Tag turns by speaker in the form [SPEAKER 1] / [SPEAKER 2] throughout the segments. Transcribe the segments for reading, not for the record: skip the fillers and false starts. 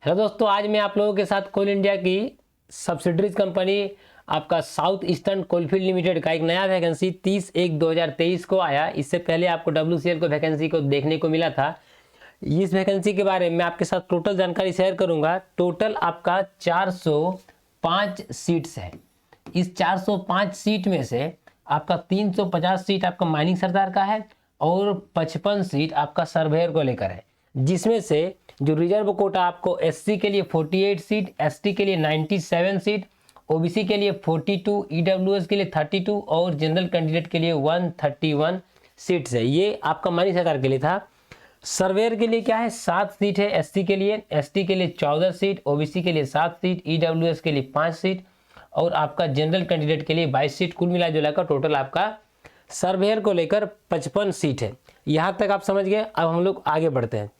[SPEAKER 1] Hello दोस्तों, आज मैं आप लोगों के साथ कोल इंडिया की सब्सिडरीज कंपनी आपका साउथ ईस्टर्न कोलफील्ड लिमिटेड का एक नया वैकेंसी 30/1/2023 को आया। इससे पहले आपको WCL को वैकेंसी को देखने को मिला था। इस वैकेंसी के बारे में आपके साथ टोटल जानकारी शेयर करूंगा। टोटल आपका 405 सीट्स है। इस 405 सीट में से आपका 350 सीट आपका माइनिंग सरदार का है और 55 सीट आपका सर्वेयर को लेकर है, जिसमें से जो रिजर्व कोटा आपको SC के लिए 48 सीट, ST के लिए 97 सीट, OBC के लिए 42, EWS के लिए 32 और जनरल कैंडिडेट के लिए 131 सीट्स है। ये आपका माइनिंग सरकार के लिए था। सर्वेयर के लिए क्या है, 7 सीट है। SC के लिए, ST के लिए 14 सीट, OBC के लिए 7 सीट, EWS के लिए 5 सीट और आपका जनरल कैंडिडेट के लिए 22 सीट। कुल मिला जुला कर टोटल आपका सर्वेयर को लेकर 55 सीट है। यहाँ तक आप समझ गए। अब हम लोग आगे बढ़ते हैं।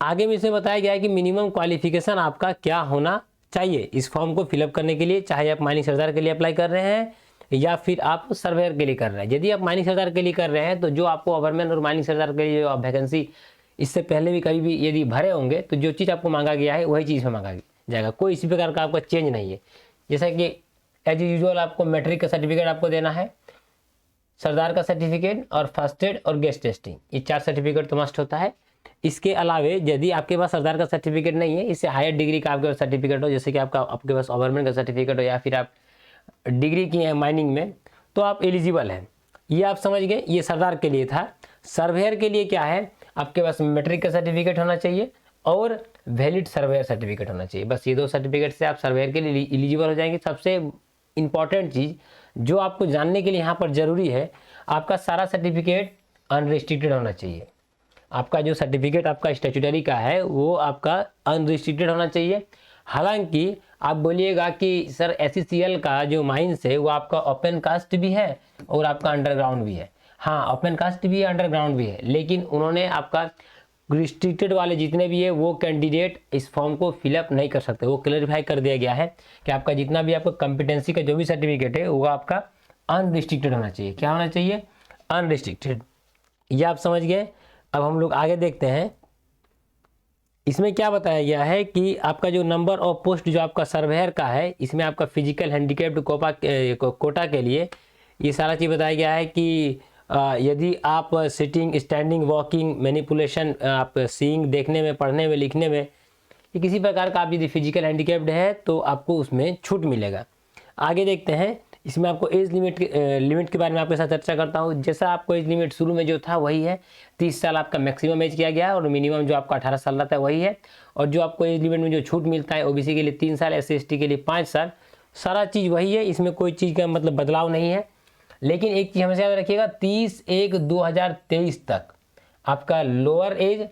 [SPEAKER 1] आगे में इसमें बताया गया है कि मिनिमम क्वालिफिकेशन आपका क्या होना चाहिए इस फॉर्म को फिलअप करने के लिए, चाहे आप माइनिंग सरदार के लिए अप्लाई कर रहे हैं या फिर आप सर्वेयर के लिए कर रहे हैं। यदि आप माइनिंग सरदार के लिए कर रहे हैं तो जो आपको ओवरमैन और माइनिंग सरदार के लिए आप वैकेंसी इससे पहले भी कभी भी यदि भरे होंगे तो जो चीज़ आपको मांगा गया है वही चीज़ में मांगा जाएगा। कोई इसी प्रकार का आपका चेंज नहीं है। जैसा कि एज यूजुअल आपको मैट्रिक का सर्टिफिकेट आपको देना है, सरदार का सर्टिफिकेट और फर्स्ट एड और गेस्ट टेस्टिंग, ये 4 सर्टिफिकेट तो मस्ट होता है। इसके अलावे यदि आपके पास सरदार का सर्टिफिकेट नहीं है, इससे हायर डिग्री का आपके पास सर्टिफिकेट हो, जैसे कि आपके पास ओवरमैन का सर्टिफिकेट हो या फिर आप डिग्री की हैं माइनिंग में, तो आप एलिजिबल हैं। ये आप समझ गए। ये सरदार के लिए था। सर्वेयर के लिए क्या है, आपके पास मैट्रिक का सर्टिफिकेट होना चाहिए और वैलिड सर्वेयर सर्टिफिकेट होना चाहिए। बस ये 2 सर्टिफिकेट से आप सर्वेयर के लिए एलिजिबल हो जाएंगे। सबसे इंपॉर्टेंट चीज़ जो आपको जानने के लिए यहाँ पर जरूरी है, आपका सारा सर्टिफिकेट अनरिस्ट्रिक्टेड होना चाहिए। आपका जो सर्टिफिकेट आपका स्टैट्यूटरी का है वो आपका अनरिस्ट्रिक्टेड होना चाहिए। हालांकि आप बोलिएगा कि सर SCCL का जो माइंस है वो आपका ओपन कास्ट भी है और आपका अंडरग्राउंड भी है। हाँ, ओपन कास्ट भी है, अंडरग्राउंड भी है, लेकिन उन्होंने आपका रिस्ट्रिक्टेड वाले जितने भी है वो कैंडिडेट इस फॉर्म को फिलअप नहीं कर सकते। वो क्लैरिफाई कर दिया गया है कि आपका जितना भी आपका कॉम्पिटेंसी का जो भी सर्टिफिकेट है वो आपका अनरिस्ट्रिक्टेड होना चाहिए। क्या होना चाहिए? अनरिस्ट्रिक्टेड। ये आप समझ गए। अब हम लोग आगे देखते हैं। इसमें क्या बताया गया है कि आपका जो नंबर ऑफ पोस्ट जो आपका सर्वेयर का है, इसमें आपका फिजिकल हैंडीकैप्ड कोटा के लिए ये सारा चीज़ बताया गया है कि यदि आप सिटिंग, स्टैंडिंग, वॉकिंग, मैनिपुलेशन, आप सीइंग, देखने में, पढ़ने में, लिखने में, ये किसी प्रकार का आप यदि फिजिकल हैंडीकैप्ड है तो आपको उसमें छूट मिलेगा। आगे देखते हैं। इसमें आपको एज लिमिट के बारे में आपके साथ चर्चा करता हूँ। जैसा आपको एज लिमिट शुरू में जो था वही है, 30 साल आपका मैक्सिमम एज किया गया है और मिनिमम जो आपका 18 साल रहता है वही है। और जो आपको एज लिमिट में जो छूट मिलता है, OBC के लिए 3 साल, SC ST के लिए 5 साल, सारा चीज़ वही है। इसमें कोई चीज़ का मतलब बदलाव नहीं है। लेकिन एक चीज़ हमेशा याद रखिएगा, 30/1/2023 तक आपका लोअर एज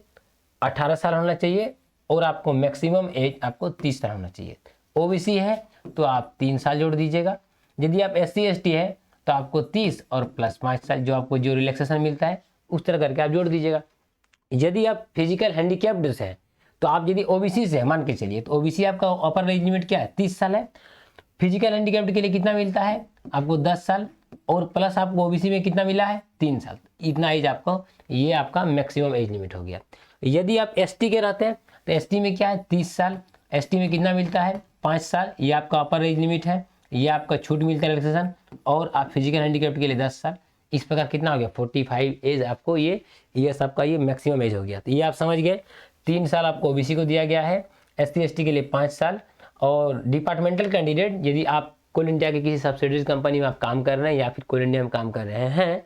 [SPEAKER 1] 18 साल होना चाहिए और आपको मैक्सिमम एज आपको 30 साल होना चाहिए। OBC है तो आप 3 साल जोड़ दीजिएगा। यदि आप SC ST है तो आपको 30 और प्लस 5 साल जो आपको जो रिलैक्सेशन मिलता है उस तरह करके आप जोड़ दीजिएगा। यदि आप फिजिकल हैंडीकैप्ड से हैं तो आप यदि OBC से मान के चलिए तो OBC आपका अपर एज लिमिट क्या है? 30 साल है। फिजिकल हैंडीकैप्ड के लिए कितना मिलता है? आपको 10 साल और प्लस आपको OBC में कितना मिला है? 3 साल। इतना एज आपको, ये आपका मैक्सिमम एज लिमिट हो गया। यदि आप ST के रहते हैं तो ST में क्या है? 30 साल। ST में कितना मिलता है? 5 साल। ये आपका अपर एज लिमिट है। ये आपका छूट मिलता है रिलैक्सेशन। और आप फिजिकल हैंडीकैप्ड के लिए 10 साल। इस प्रकार कितना हो गया? 45 एज आपको ये सबका ये मैक्सिमम एज हो गया। तो ये आप समझ गए। 3 साल आपको OBC को दिया गया है, SC ST के लिए 5 साल। और डिपार्टमेंटल कैंडिडेट, यदि आप कोल इंडिया के किसी सब्सिडीज कंपनी में आप काम कर रहे हैं या फिर कोल इंडिया में काम कर रहे हैं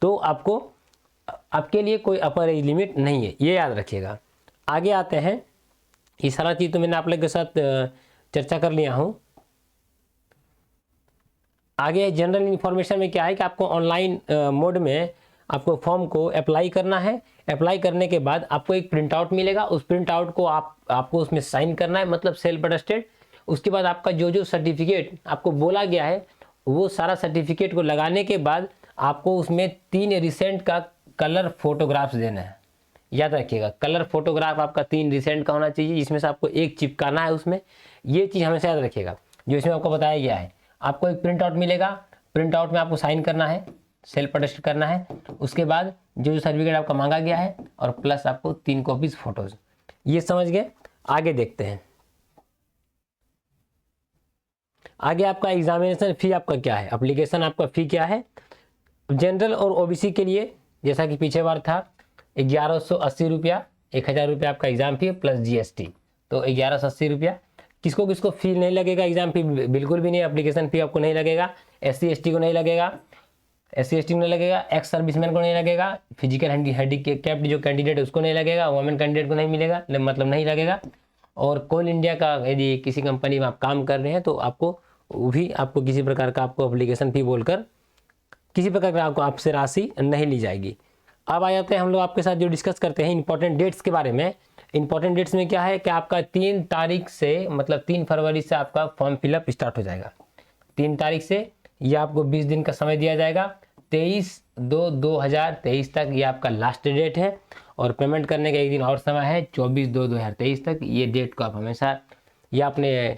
[SPEAKER 1] तो आपके लिए कोई अपर एज लिमिट नहीं है, ये याद रखिएगा। आगे आते हैं। ये सारा चीज़ तो मैंने आप लोग के साथ चर्चा कर लिया हूँ। आगे जनरल इन्फॉर्मेशन में क्या है कि आपको ऑनलाइन मोड में आपको फॉर्म को अप्लाई करना है। अप्लाई करने के बाद आपको एक प्रिंट आउट मिलेगा। उस प्रिंट आउट को आपको उसमें साइन करना है, मतलब सेल्फ अटेस्टेड। उसके बाद आपका जो सर्टिफिकेट आपको बोला गया है वो सारा सर्टिफिकेट को लगाने के बाद आपको उसमें 3 रिसेंट का कलर फोटोग्राफ्स देना है। याद रखिएगा, कलर फोटोग्राफ आपका 3 रिसेंट का होना चाहिए, जिसमें से आपको एक चिपकाना है उसमें। ये चीज़ हमेशा याद रखिएगा जो इसमें आपको बताया गया है। आपको एक प्रिंट आउट मिलेगा, प्रिंट आउट में आपको साइन करना है, सेल्फ अटेस्ट करना है। उसके बाद जो सर्टिफिकेट आपका मांगा गया है और प्लस आपको 3 कॉपीज फोटोज, ये समझ गए। आगे देखते हैं, आगे आपका एग्जामिनेशन फी आपका क्या है, एप्लीकेशन आपका फ़ी क्या है। जनरल और ओबीसी के लिए जैसा कि पीछे बार था 1180 रुपया, 1000 रुपया आपका एग्ज़ाम फी प्लस जीएसटी, तो 1180 रुपया। किसको किसको फी नहीं लगेगा, एग्जाम फी बिल्कुल भी नहीं, एप्लीकेशन फी आपको नहीं लगेगा। SC ST को नहीं लगेगा, SC ST को नहीं लगेगा, एक्स सर्विसमैन को नहीं लगेगा, फिजिकल हैंडीकैप्ड जो कैंडिडेट है उसको नहीं लगेगा, वुमेन कैंडिडेट को नहीं मिलेगा, मतलब नहीं लगेगा। और कोल इंडिया का यदि किसी कंपनी में आप काम कर रहे हैं तो आपको वो भी आपको किसी प्रकार का आपको एप्लीकेशन फी बोलकर किसी प्रकार का आपको आपसे राशि नहीं ली जाएगी। अब आ जाते हैं हम लोग आपके साथ जो डिस्कस करते हैं इंपॉर्टेंट डेट्स के बारे में। इंपॉर्टेंट डेट्स में क्या है कि आपका 3 तारीख से मतलब 3 फरवरी से आपका फॉर्म फिलअप स्टार्ट हो जाएगा। 3 तारीख से ये आपको 20 दिन का समय दिया जाएगा। 23/2/2023 तक ये आपका लास्ट डेट है और पेमेंट करने का एक दिन और समय है 24/2/2023 तक। ये डेट को आप हमेशा या अपने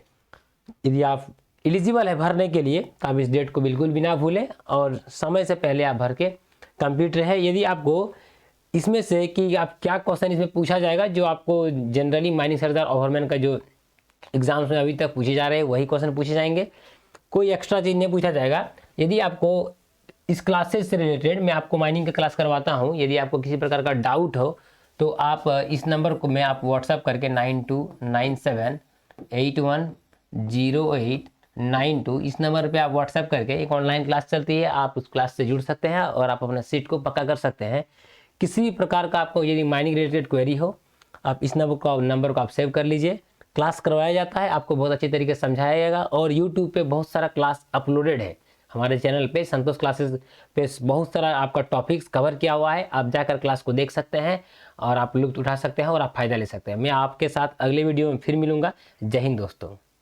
[SPEAKER 1] यदि आप एलिजिबल है भरने के लिए तो आप इस डेट को बिल्कुल भी ना भूलें और समय से पहले आप भर के कंप्लीट रहे। यदि आपको इसमें से कि आप क्या क्वेश्चन इसमें पूछा जाएगा, जो आपको जनरली माइनिंग सर्दार ओवरमैन का जो एग्जाम्स में अभी तक पूछे जा रहे हैं वही क्वेश्चन पूछे जाएंगे, कोई एक्स्ट्रा चीज़ नहीं पूछा जाएगा। यदि आपको इस क्लासेस से रिलेटेड मैं आपको माइनिंग का क्लास करवाता हूँ, यदि आपको किसी प्रकार का डाउट हो तो आप इस नंबर को मैं आप व्हाट्सअप करके 9297810892 इस नंबर पे आप व्हाट्सएप करके एक ऑनलाइन क्लास चलती है, आप उस क्लास से जुड़ सकते हैं और आप अपना सीट को पक्का कर सकते हैं। किसी भी प्रकार का आपको यदि माइनिंग रिलेटेड क्वेरी हो आप इस नंबर को आप सेव कर लीजिए। क्लास करवाया जाता है, आपको बहुत अच्छी तरीके से समझाया जाएगा और यूट्यूब पे बहुत सारा क्लास अपलोडेड है हमारे चैनल पे संतोष क्लासेस पे, बहुत सारा आपका टॉपिक्स कवर किया हुआ है। आप जाकर क्लास को देख सकते हैं और आप लुत्फ उठा सकते हैं और आप फ़ायदा ले सकते हैं। मैं आपके साथ अगले वीडियो में फिर मिलूंगा। जय हिंद दोस्तों।